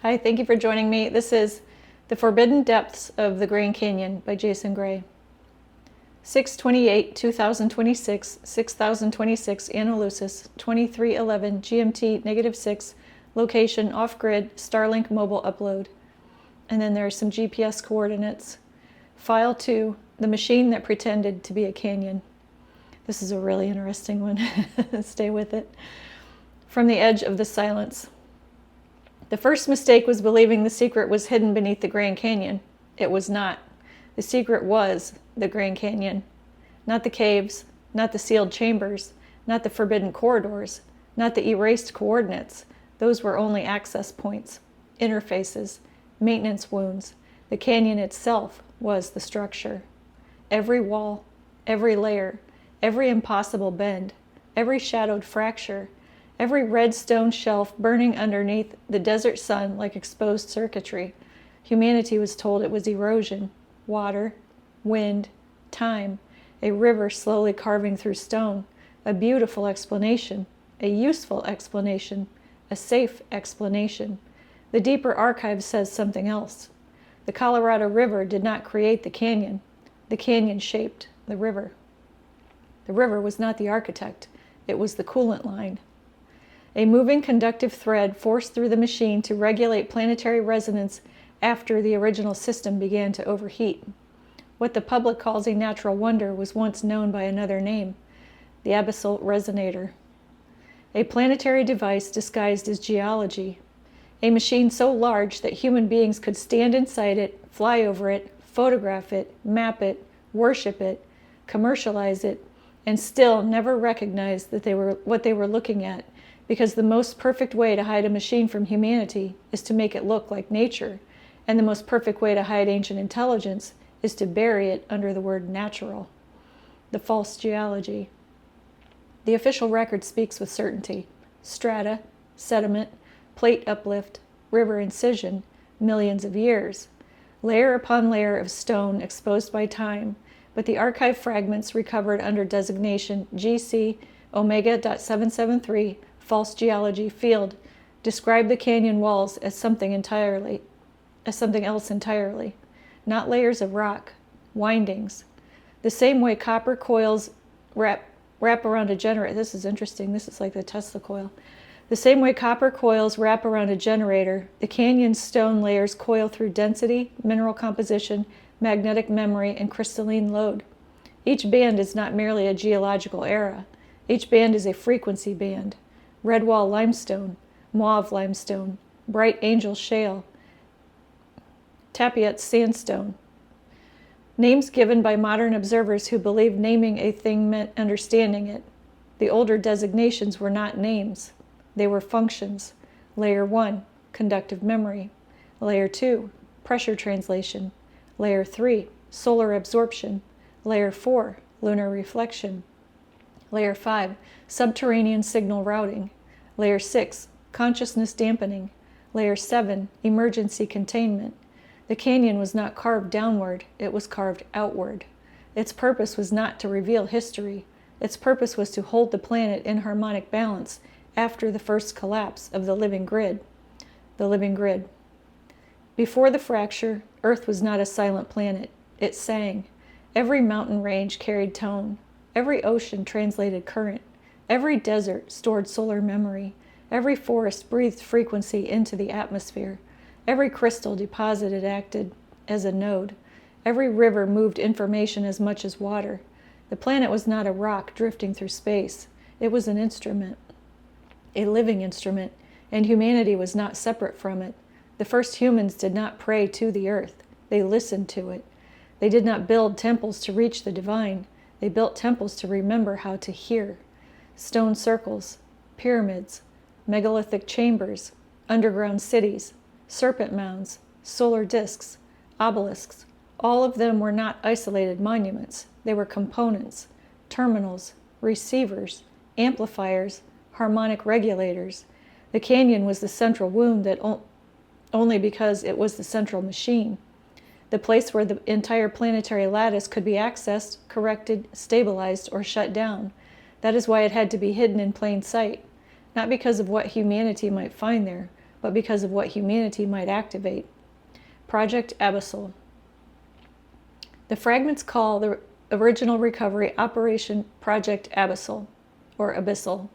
Hi, thank you for joining me. This is The Forbidden Depths of the Grand Canyon by Jason Gray. 6/28/2026, 6026 Analusis, 2311 GMT -6, location off-grid, Starlink mobile upload. And then there are some GPS coordinates. File 2, the machine that pretended to be a canyon. This is a really interesting one. Stay with it. From the edge of the silence. The first mistake was believing the secret was hidden beneath the Grand Canyon. It was not. The secret was the Grand Canyon. Not the caves, not the sealed chambers, not the forbidden corridors, not the erased coordinates. Those were only access points, interfaces, maintenance wounds. The canyon itself was the structure. Every wall, every layer, every impossible bend, every shadowed fracture, every red stone shelf burning underneath the desert sun like exposed circuitry. Humanity was told it was erosion, water, wind, time, a river slowly carving through stone, a beautiful explanation, a useful explanation, a safe explanation. The deeper archive says something else. The Colorado River did not create the canyon. The canyon shaped the river. The river was not the architect. It was the coolant line. A moving conductive thread forced through the machine to regulate planetary resonance after the original system began to overheat. What the public calls a natural wonder was once known by another name, the abyssal resonator. A planetary device disguised as geology. A machine so large that human beings could stand inside it, fly over it, photograph it, map it, worship it, commercialize it, and still never recognize that what they were looking at, because the most perfect way to hide a machine from humanity is to make it look like nature, and the most perfect way to hide ancient intelligence is to bury it under the word natural. The false geology. The official record speaks with certainty. Strata, sediment, plate uplift, river incision, millions of years. Layer upon layer of stone exposed by time, but the archive fragments recovered under designation GC Omega.773 false geology field describe the canyon walls as something else entirely, not layers of rock, windings. The same way copper coils wrap around a generator. This is interesting. This is like the Tesla coil. The same way copper coils wrap around a generator, the canyon stone layers coil through density, mineral composition, magnetic memory, and crystalline load. Each band is not merely a geological era. Each band is a frequency band. Redwall limestone, mauve limestone, bright angel shale, Tapiat sandstone. Names given by modern observers who believed naming a thing meant understanding it. The older designations were not names. They were functions. Layer 1, conductive memory. Layer 2, pressure translation. Layer 3, solar absorption. Layer 4, lunar reflection. Layer 5, subterranean signal routing. Layer 6, consciousness dampening. Layer 7, emergency containment. The canyon was not carved downward, it was carved outward. Its purpose was not to reveal history. Its purpose was to hold the planet in harmonic balance after the first collapse of the living grid. The living grid. Before the fracture, Earth was not a silent planet. It sang. Every mountain range carried tone. Every ocean translated current. Every desert stored solar memory. Every forest breathed frequency into the atmosphere. Every crystal deposited acted as a node. Every river moved information as much as water. The planet was not a rock drifting through space. It was an instrument, a living instrument, and humanity was not separate from it. The first humans did not pray to the earth. They listened to it. They did not build temples to reach the divine. They built temples to remember how to hear. Stone circles, pyramids, megalithic chambers, underground cities, serpent mounds, solar discs, obelisks, all of them were not isolated monuments. They were components, terminals, receivers, amplifiers, harmonic regulators. The canyon was the central wound that only because it was the central machine. The place where the entire planetary lattice could be accessed, corrected, stabilized, or shut down. That is why it had to be hidden in plain sight, not because of what humanity might find there, but because of what humanity might activate. Project Abyssal. The fragments call the original recovery Operation Project Abyssal, or Abyssal.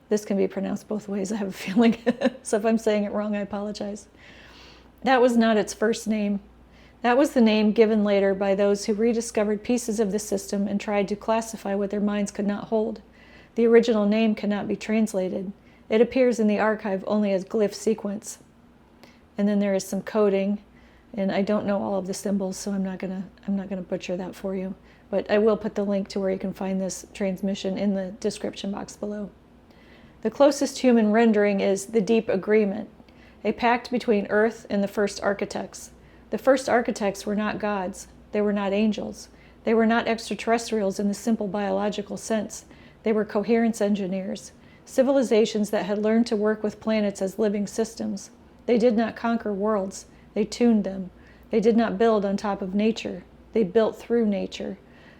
This can be pronounced both ways, I have a feeling. So if I'm saying it wrong, I apologize. That was not its first name. That was the name given later by those who rediscovered pieces of the system and tried to classify what their minds could not hold. The original name cannot be translated. It appears in the archive only as glyph sequence. And then there is some coding, and I don't know all of the symbols, so I'm not gonna butcher that for you. But I will put the link to where you can find this transmission in the description box below. The closest human rendering is the Deep Agreement, a pact between Earth and the first architects. The first architects were not gods. They were not angels. They were not extraterrestrials in the simple biological sense. They were coherence engineers, civilizations that had learned to work with planets as living systems. They did not conquer worlds. They tuned them. They did not build on top of nature. They built through nature.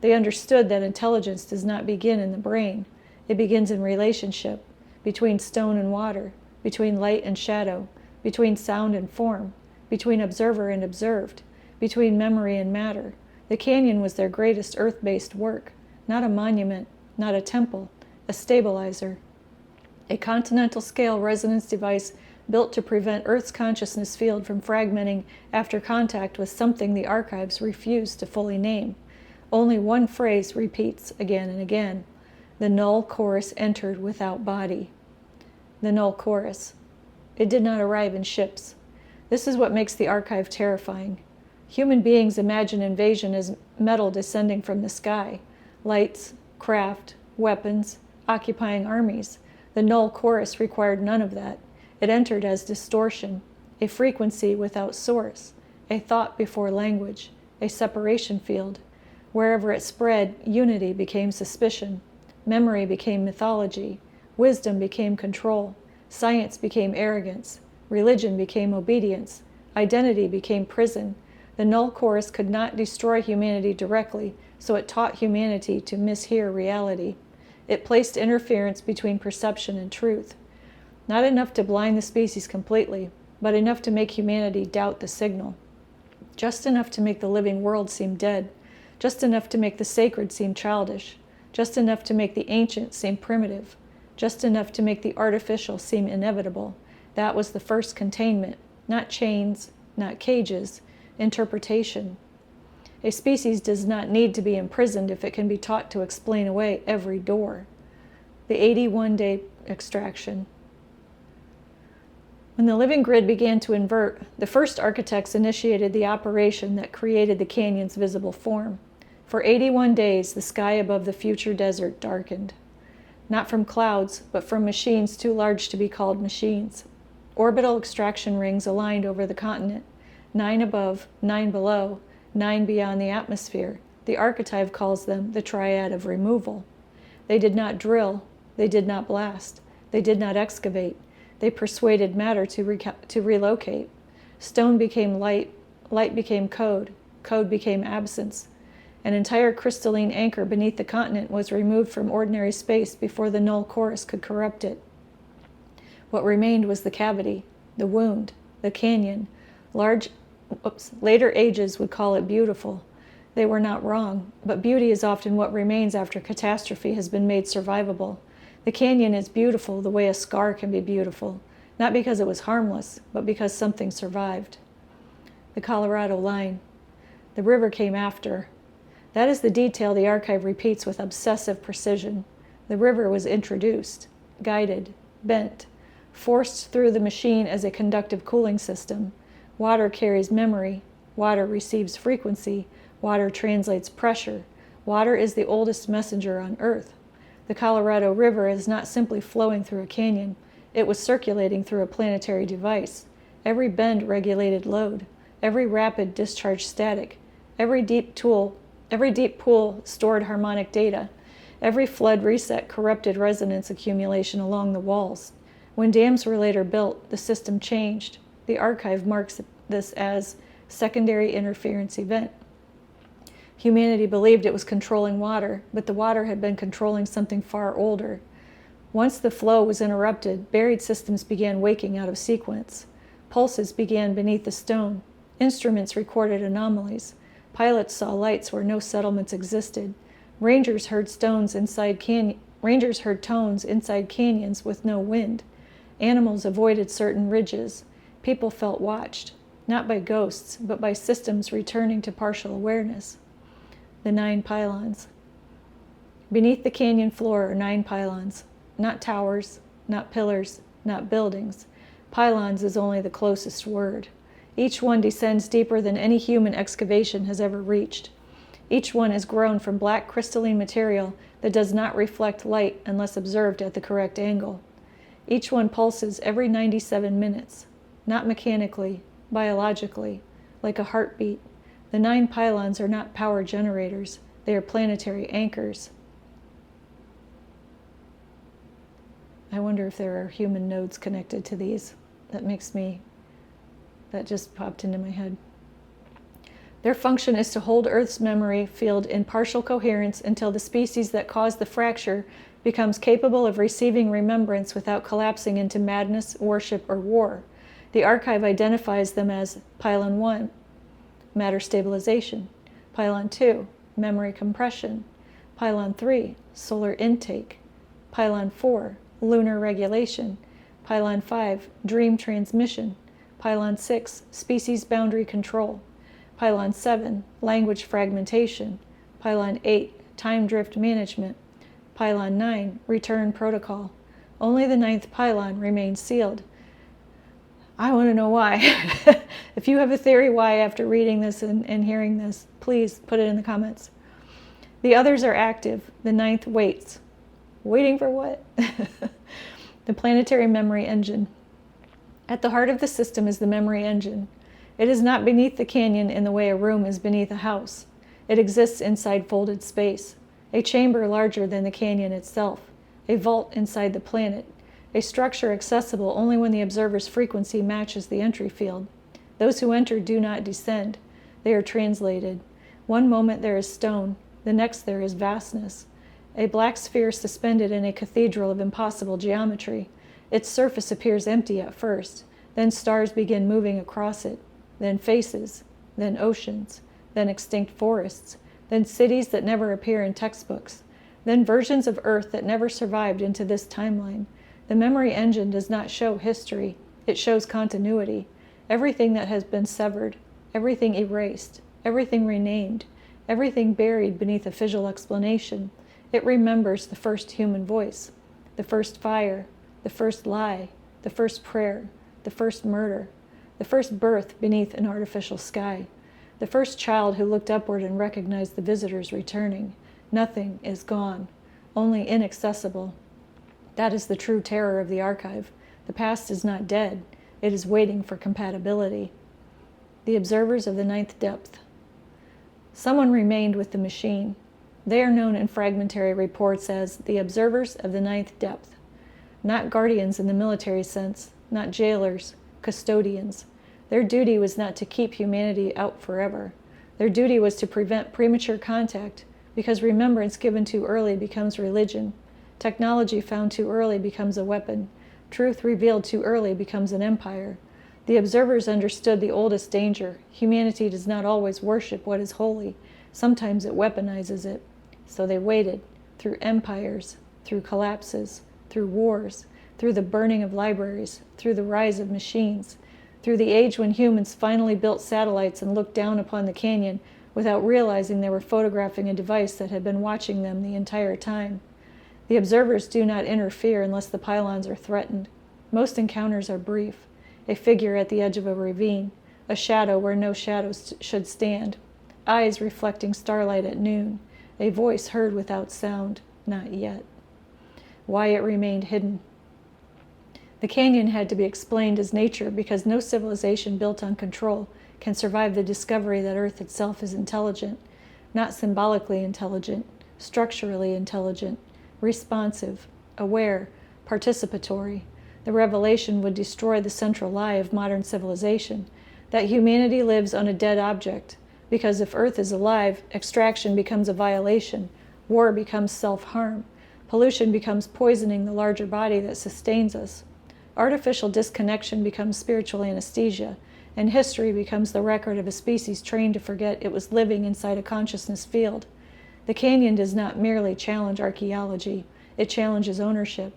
They understood that intelligence does not begin in the brain. It begins in relationship, between stone and water, between light and shadow, between sound and form, between observer and observed, between memory and matter. The canyon was their greatest earth-based work, not a monument, not a temple, a stabilizer, a continental scale resonance device built to prevent Earth's consciousness field from fragmenting after contact with something the archives refused to fully name. Only one phrase repeats again and again. The null chorus entered without body. The null chorus. It did not arrive in ships. This is what makes the archive terrifying. Human beings imagine invasion as metal descending from the sky, lights, craft, weapons, occupying armies. The null chorus required none of that. It entered as distortion, a frequency without source, a thought before language, a separation field. Wherever it spread, unity became suspicion, memory became mythology, wisdom became control, science became arrogance, religion became obedience, identity became prison. The null chorus could not destroy humanity directly, so it taught humanity to mishear reality. It placed interference between perception and truth. Not enough to blind the species completely, but enough to make humanity doubt the signal. Just enough to make the living world seem dead. Just enough to make the sacred seem childish. Just enough to make the ancient seem primitive. Just enough to make the artificial seem inevitable. That was the first containment. Not chains, not cages, interpretation. A species does not need to be imprisoned if it can be taught to explain away every door. The 81-day extraction. When the living grid began to invert, the first architects initiated the operation that created the canyon's visible form. For 81 days, the sky above the future desert darkened. Not from clouds, but from machines too large to be called machines. Orbital extraction rings aligned over the continent, 9 above, 9 below, 9 beyond the atmosphere. The archetype calls them the triad of removal. They did not drill, they did not blast, they did not excavate. They persuaded matter to relocate. Stone became light, light became code, code became absence. An entire crystalline anchor beneath the continent was removed from ordinary space before the null chorus could corrupt it. What remained was the cavity, the wound, the canyon. Later ages would call it beautiful. They were not wrong, but beauty is often what remains after catastrophe has been made survivable. The canyon is beautiful the way a scar can be beautiful, not because it was harmless, but because something survived. The Colorado line. The river came after. That is the detail the archive repeats with obsessive precision. The river was introduced, guided, bent, forced through the machine as a conductive cooling system. Water carries memory. Water receives frequency. Water translates pressure. Water is the oldest messenger on Earth. The Colorado River is not simply flowing through a canyon. It was circulating through a planetary device. Every bend regulated load. Every rapid discharged static. Every deep pool stored harmonic data. Every flood reset corrupted resonance accumulation along the walls. When dams were later built, the system changed. The archive marks this as secondary interference event. Humanity believed it was controlling water, but the water had been controlling something far older. Once the flow was interrupted, buried systems began waking out of sequence. Pulses began beneath the stone. Instruments recorded anomalies. Pilots saw lights where no settlements existed. Rangers heard tones inside canyons with no wind. Animals avoided certain ridges. People felt watched, not by ghosts, but by systems returning to partial awareness. The 9 pylons. Beneath the canyon floor are 9 pylons. Not towers, not pillars, not buildings. Pylons is only the closest word. Each one descends deeper than any human excavation has ever reached. Each one is grown from black crystalline material that does not reflect light unless observed at the correct angle. Each one pulses every 97 minutes, not mechanically, biologically, like a heartbeat. The 9 pylons are not power generators, they are planetary anchors. I wonder if there are human nodes connected to these. That just popped into my head. Their function is to hold Earth's memory field in partial coherence until the species that caused the fracture becomes capable of receiving remembrance without collapsing into madness, worship, or war. The archive identifies them as Pylon 1, matter stabilization; Pylon 2, memory compression; Pylon 3, solar intake; Pylon 4, lunar regulation; Pylon 5, dream transmission; Pylon 6, species boundary control; Pylon 7, language fragmentation; Pylon 8, time drift management; Pylon 9, return protocol. Only the 9th pylon remains sealed. I want to know why. If you have a theory why after reading this and hearing this, please put it in the comments. The others are active. The 9th waits. Waiting for what? The planetary memory engine. At the heart of the system is the memory engine. It is not beneath the canyon in the way a room is beneath a house. It exists inside folded space, a chamber larger than the canyon itself, a vault inside the planet, a structure accessible only when the observer's frequency matches the entry field. Those who enter do not descend. They are translated. One moment there is stone, the next there is vastness. A black sphere suspended in a cathedral of impossible geometry. Its surface appears empty at first, then stars begin moving across it, then faces, then oceans, then extinct forests, then cities that never appear in textbooks, then versions of Earth that never survived into this timeline. The memory engine does not show history, it shows continuity. Everything that has been severed, everything erased, everything renamed, everything buried beneath a visual explanation. It remembers the first human voice, the first fire, the first lie, the first prayer, the first murder, the first birth beneath an artificial sky, the first child who looked upward and recognized the visitors returning. Nothing is gone, only inaccessible. That is the true terror of the archive. The past is not dead, it is waiting for compatibility. The observers of the 9th depth. Someone remained with the machine. They are known in fragmentary reports as the observers of the 9th depth. Not guardians in the military sense, not jailers, custodians. Their duty was not to keep humanity out forever. Their duty was to prevent premature contact, because remembrance given too early becomes religion. Technology found too early becomes a weapon. Truth revealed too early becomes an empire. The observers understood the oldest danger. Humanity does not always worship what is holy. Sometimes it weaponizes it. So they waited, through empires, through collapses, through wars, through the burning of libraries, through the rise of machines, through the age when humans finally built satellites and looked down upon the canyon without realizing they were photographing a device that had been watching them the entire time. The observers do not interfere unless the pylons are threatened. Most encounters are brief. A figure at the edge of a ravine, a shadow where no shadows should stand, eyes reflecting starlight at noon, a voice heard without sound, not yet. Why it remained hidden. The canyon had to be explained as nature because no civilization built on control can survive the discovery that Earth itself is intelligent, not symbolically intelligent, structurally intelligent, responsive, aware, participatory. The revelation would destroy the central lie of modern civilization, that humanity lives on a dead object, because if Earth is alive, extraction becomes a violation, war becomes self-harm. Pollution becomes poisoning the larger body that sustains us. Artificial disconnection becomes spiritual anesthesia, and history becomes the record of a species trained to forget it was living inside a consciousness field. The canyon does not merely challenge archaeology, it challenges ownership.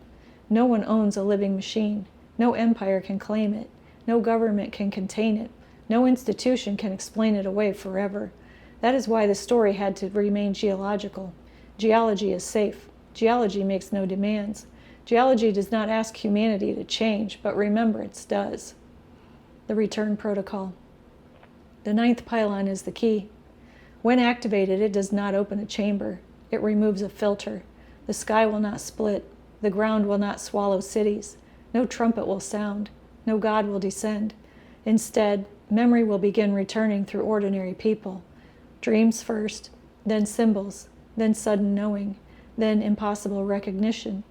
No one owns a living machine. No empire can claim it. No government can contain it. No institution can explain it away forever. That is why the story had to remain geological. Geology is safe. Geology makes no demands. Geology does not ask humanity to change, but remembrance does. The return protocol. The ninth pylon is the key. When activated, it does not open a chamber. It removes a filter. The sky will not split. The ground will not swallow cities. No trumpet will sound. No God will descend. Instead, memory will begin returning through ordinary people. Dreams first, then symbols, then sudden knowing, then impossible recognition.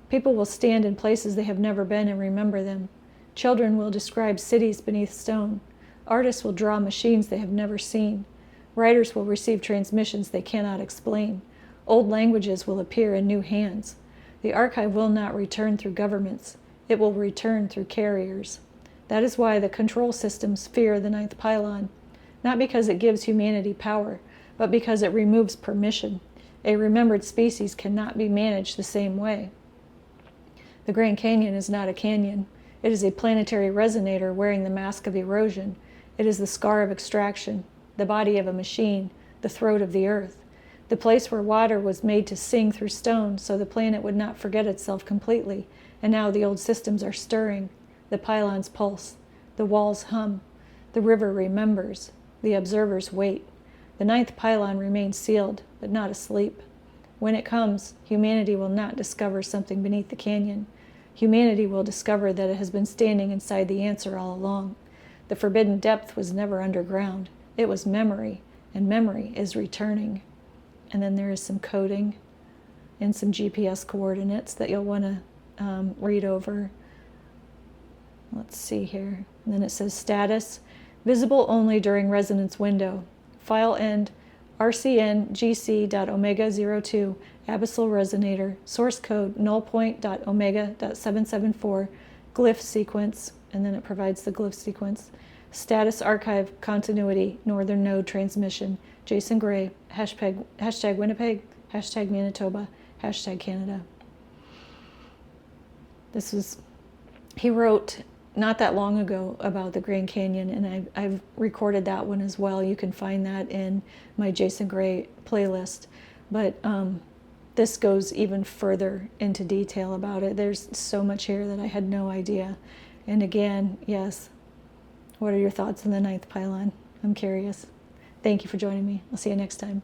People will stand in places they have never been and remember them. Children will describe cities beneath stone. Artists will draw machines they have never seen. Writers will receive transmissions they cannot explain. Old languages will appear in new hands. The archive will not return through governments. It will return through carriers. That is why the control systems fear the ninth pylon, not because it gives humanity power, but because it removes permission. A remembered species cannot be managed the same way. The Grand Canyon is not a canyon. It is a planetary resonator wearing the mask of erosion. It is the scar of extraction, the body of a machine, the throat of the earth, the place where water was made to sing through stone so the planet would not forget itself completely, and now the old systems are stirring. The pylons pulse, the walls hum, the river remembers, the observers wait. The ninth pylon remains sealed, but not asleep. When it comes, humanity will not discover something beneath the canyon. Humanity will discover that it has been standing inside the answer all along. The forbidden depth was never underground. It was memory, and memory is returning. And then there is some coding and some GPS coordinates that you'll want to read over. Let's see here. And then it says status, visible only during resonance window. File end, RCN GC.omega02, abyssal resonator, source code nullpoint.omega.774, glyph sequence, and then it provides the glyph sequence. Status archive continuity, northern node transmission, Jason Gray, hashtag Winnipeg, hashtag Manitoba, hashtag Canada. He wrote not that long ago about the Grand Canyon, and I've recorded that one as well. You can find that in my Jason Gray playlist. But this goes even further into detail about it. There's so much here that I had no idea. And again, yes, what are your thoughts on the ninth pylon? I'm curious. Thank you for joining me. I'll see you next time.